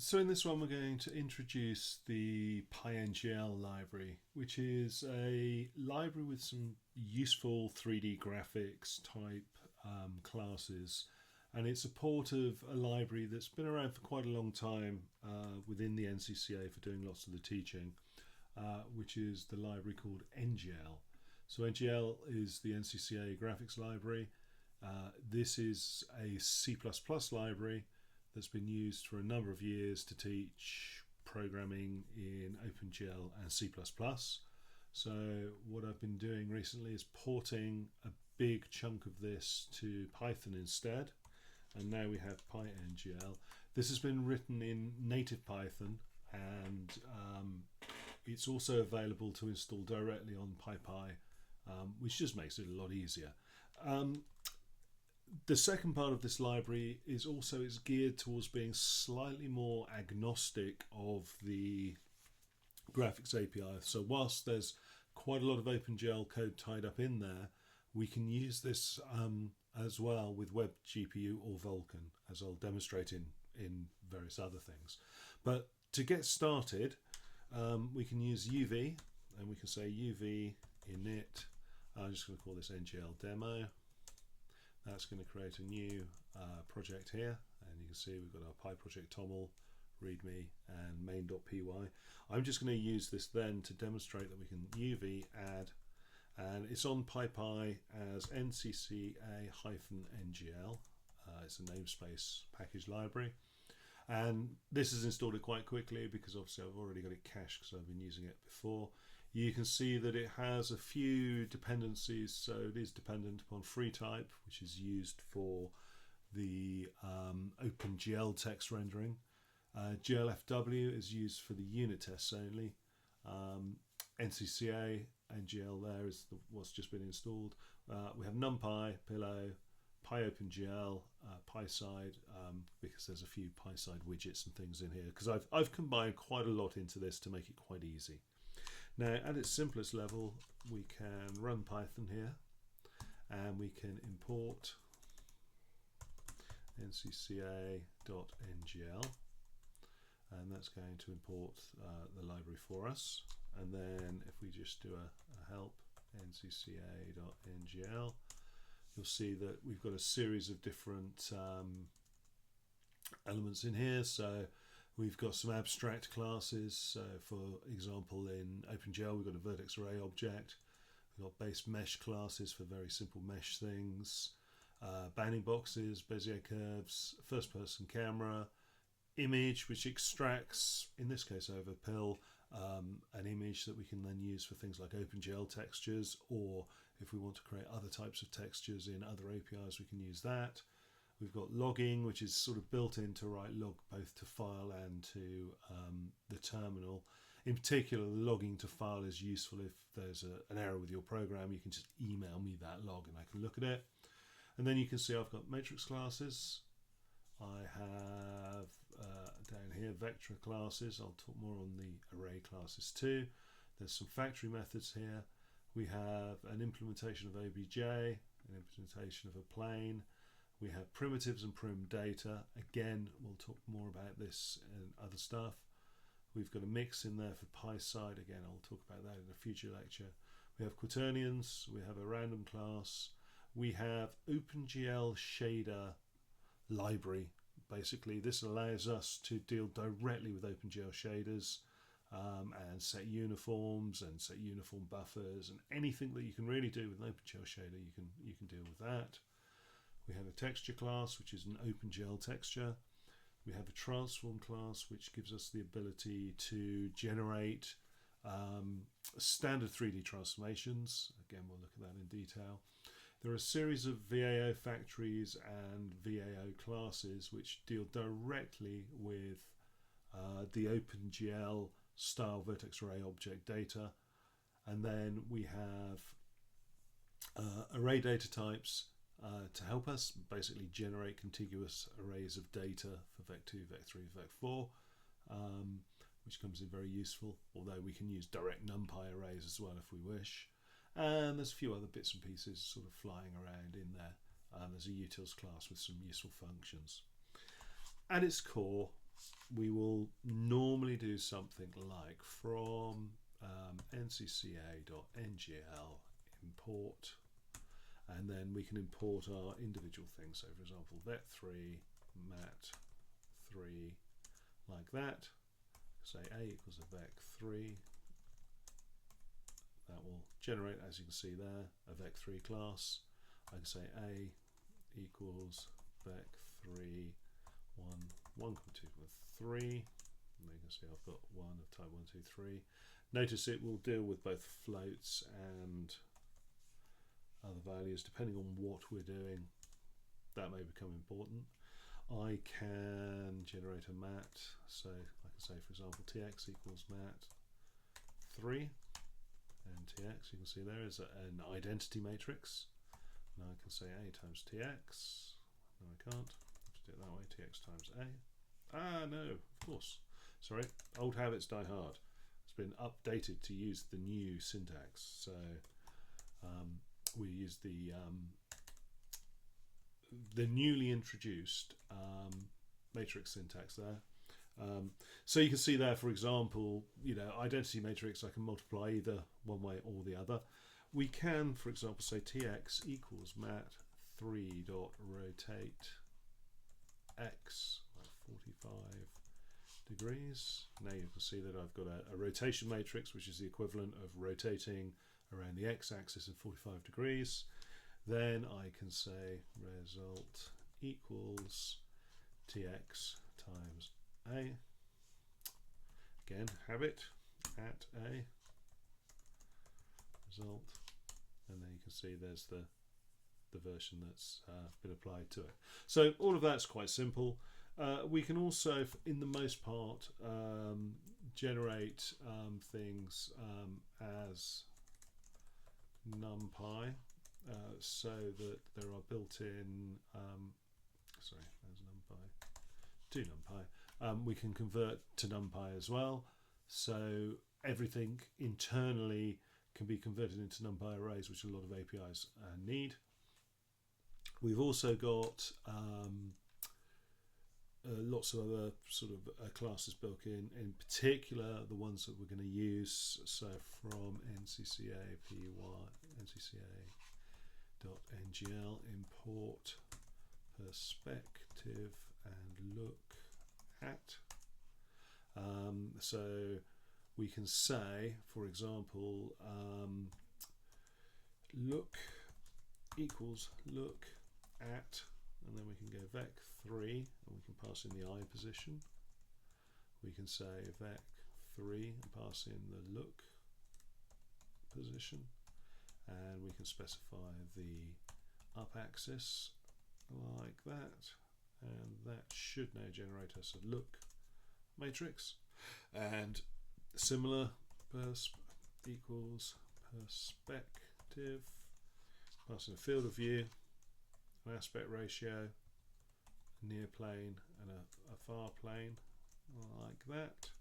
So in this one we're going to introduce the PyNGL library, which is a library with some useful 3D graphics type classes, and it's a port of a library that's been around for quite a long time within the NCCA for doing lots of the teaching, which is the library called NGL. So NGL is the NCCA graphics library. This is a C++ library that's been used for a number of years to teach programming in OpenGL and C++. So what I've been doing recently is porting a big chunk of this to Python instead, and now we have PyNGL. This has been written in native Python, and it's also available to install directly on PyPy, which just makes it a lot easier. The second part of this library is also geared towards being slightly more agnostic of the graphics API. So whilst there's quite a lot of OpenGL code tied up in there, we can use this as well with WebGPU or Vulkan, as I'll demonstrate in various other things. But to get started, we can use UV, and we can say UV init. I'm just going to call this NGL demo. That's going to create a new project here, and you can see we've got our PyProject toml, readme, and main.py. I'm just going to use this then to demonstrate that we can UV add, and it's on PyPy as NCCA-NGL. It's a namespace package library, and this has installed it quite quickly because obviously I've already got it cached because I've been using it before. You can see that it has a few dependencies, so it is dependent upon FreeType, which is used for the OpenGL text rendering. GLFW is used for the unit tests only. NCCA and GL there is what's just been installed. We have NumPy, Pillow, PyOpenGL, PySide, because there's a few PySide widgets and things in here, because I've combined quite a lot into this to make it quite easy. Now, at its simplest level, we can run Python here, and we can import ncca.ngl, and that's going to import the library for us. And then if we just do a help ncca.ngl, you'll see that we've got a series of different elements in here. So we've got some abstract classes. So for example, in OpenGL, we've got a vertex array object. We've got base mesh classes for very simple mesh things. Bounding boxes, Bezier curves, first person camera, image, which extracts, in this case over PIL, an image that we can then use for things like OpenGL textures, or if we want to create other types of textures in other APIs, we can use that. We've got logging, which is sort of built in to write log both to file and to the terminal. In particular, logging to file is useful if there's an error with your program. You can just email me that log and I can look at it. And then you can see I've got matrix classes. I have down here vector classes. I'll talk more on the array classes too. There's some factory methods here. We have an implementation of OBJ, an implementation of a plane. We have primitives and prim data. Again, we'll talk more about this and other stuff. We've got a mix in there for PySide. Again, I'll talk about that in a future lecture. We have quaternions. We have a random class. We have OpenGL shader library. Basically, this allows us to deal directly with OpenGL shaders and set uniforms and set uniform buffers and anything that you can really do with an OpenGL shader. You can deal with that. We have a texture class, which is an OpenGL texture. We have a transform class, which gives us the ability to generate standard 3D transformations. Again, we'll look at that in detail. There are a series of VAO factories and VAO classes which deal directly with the OpenGL style vertex array object data. And then we have array data types to help us basically generate contiguous arrays of data for Vec2, Vec3, Vec4, which comes in very useful, although we can use direct NumPy arrays as well if we wish. And there's a few other bits and pieces sort of flying around in there. There's a utils class with some useful functions. At its core, we will normally do something like from NCCA.NGL import, and then we can import our individual things. So for example, vet3 mat3 like that. Say a equals a vec3. That will generate, as you can see there, a vec3 class. I can say a equals vec3 1, 2, 3. And you can see I've got 1 of type 1, 2, 3. Notice it will deal with both floats and other values depending on what we're doing. That may become important. I can generate a mat, so I can say, for example, tx equals mat3, and tx, you can see there is an identity matrix. Now I can say a times tx. No, I can't. I have to do it that way. Tx times a. Ah, no, of course. Sorry, old habits die hard. It's been updated to use the new syntax. So we use the newly introduced matrix syntax there. So you can see there, for example, identity matrix, I can multiply either one way or the other. We can, for example, say tx equals mat3 dot rotate x by 45 degrees. Now you can see that I've got a rotation matrix, which is the equivalent of rotating around the x-axis in 45 degrees. Then I can say result equals tx times a. Again, habit at a result, and then you can see there's the version that's been applied to it. So all of that's quite simple. We can also, in the most part, generate things as NumPy, so that there are built-in sorry, there's NumPy to NumPy. We can convert to NumPy as well, so everything internally can be converted into NumPy arrays, which a lot of APIs need. We've also got lots of other sort of classes built in particular the ones that we're going to use. So from NCCA NCCA.NGL import perspective and look at. So we can say, for example, look equals look at, and then we can go vec3 and we can pass in the I position. We can say vec3 and pass in the look position, and we can specify the up axis like that, and that should now generate us a look matrix. And similar, persp equals perspective, passing a field of view, an aspect ratio, a near plane and a far plane like that.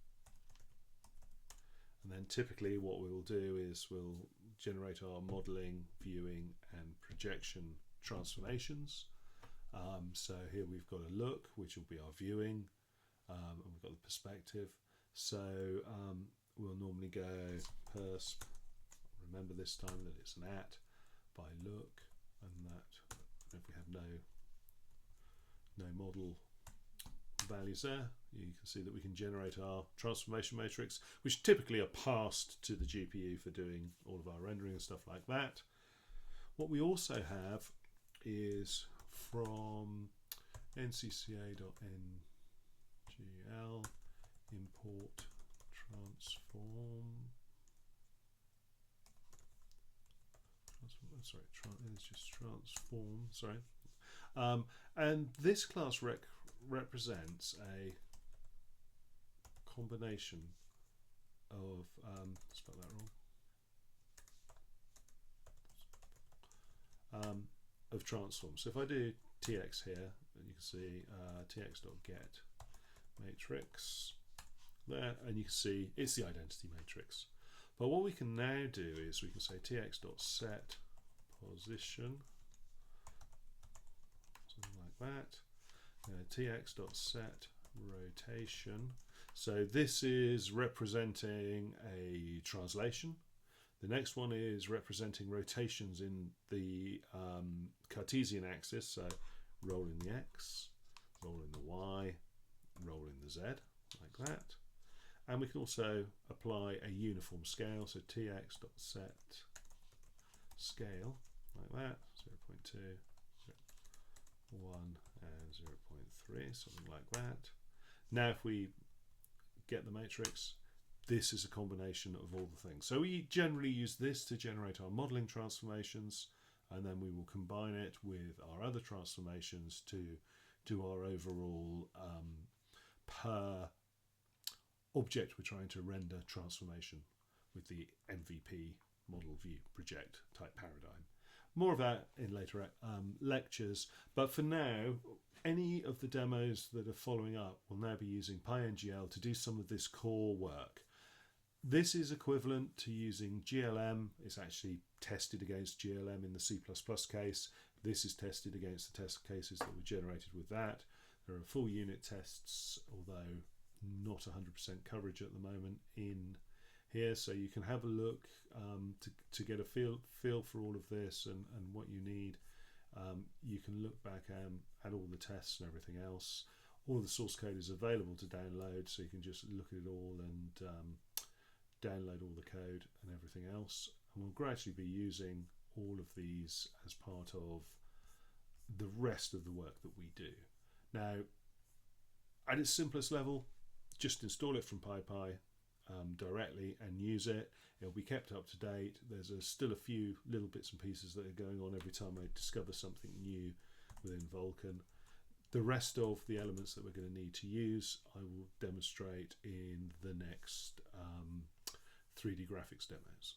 And then typically what we will do is we'll generate our modeling, viewing and projection transformations. So here we've got a look, which will be our viewing, and we've got the perspective. So we'll normally go persp, remember this time that it's an at, by look, and that if we have no model values there, you can see that we can generate our transformation matrix, which typically are passed to the GPU for doing all of our rendering and stuff like that. What we also have is from NCCA.NGL import transform. Sorry, it's just transform. Sorry, and this class represents a combination of spell that wrong. Of transforms. So if I do tx here, you can see tx.get matrix there, and you can see it's the identity matrix. But what we can now do is we can say tx.set position, something like that. Tx.set rotation. So this is representing a translation. The next one is representing rotations in the Cartesian axis, so rolling the X, rolling the Y, rolling the Z, like that. And we can also apply a uniform scale, so tx.set scale, like that, 0.2, 1 and 0.3, something like that. Now if we get the matrix, this is a combination of all the things. So we generally use this to generate our modeling transformations, and then we will combine it with our other transformations to do our overall per object we're trying to render transformation with the MVP model view project type paradigm. More of that in later lectures, but for now, any of the demos that are following up will now be using PyNGL to do some of this core work. This is equivalent to using GLM. It's actually tested against GLM in the C++ case. This is tested against the test cases that were generated with that. There are full unit tests, although not 100% coverage at the moment in here, so you can have a look to get a feel for all of this and what you need. You can look back at all the tests and everything else. All the source code is available to download, so you can just look at it all and download all the code and everything else. And we'll gradually be using all of these as part of the rest of the work that we do. Now, at its simplest level, just install it from PyPy directly and use it. It'll be kept up to date. There's still a few little bits and pieces that are going on every time I discover something new within Vulkan. The rest of the elements that we're going to need to use, I will demonstrate in the next 3D graphics demos.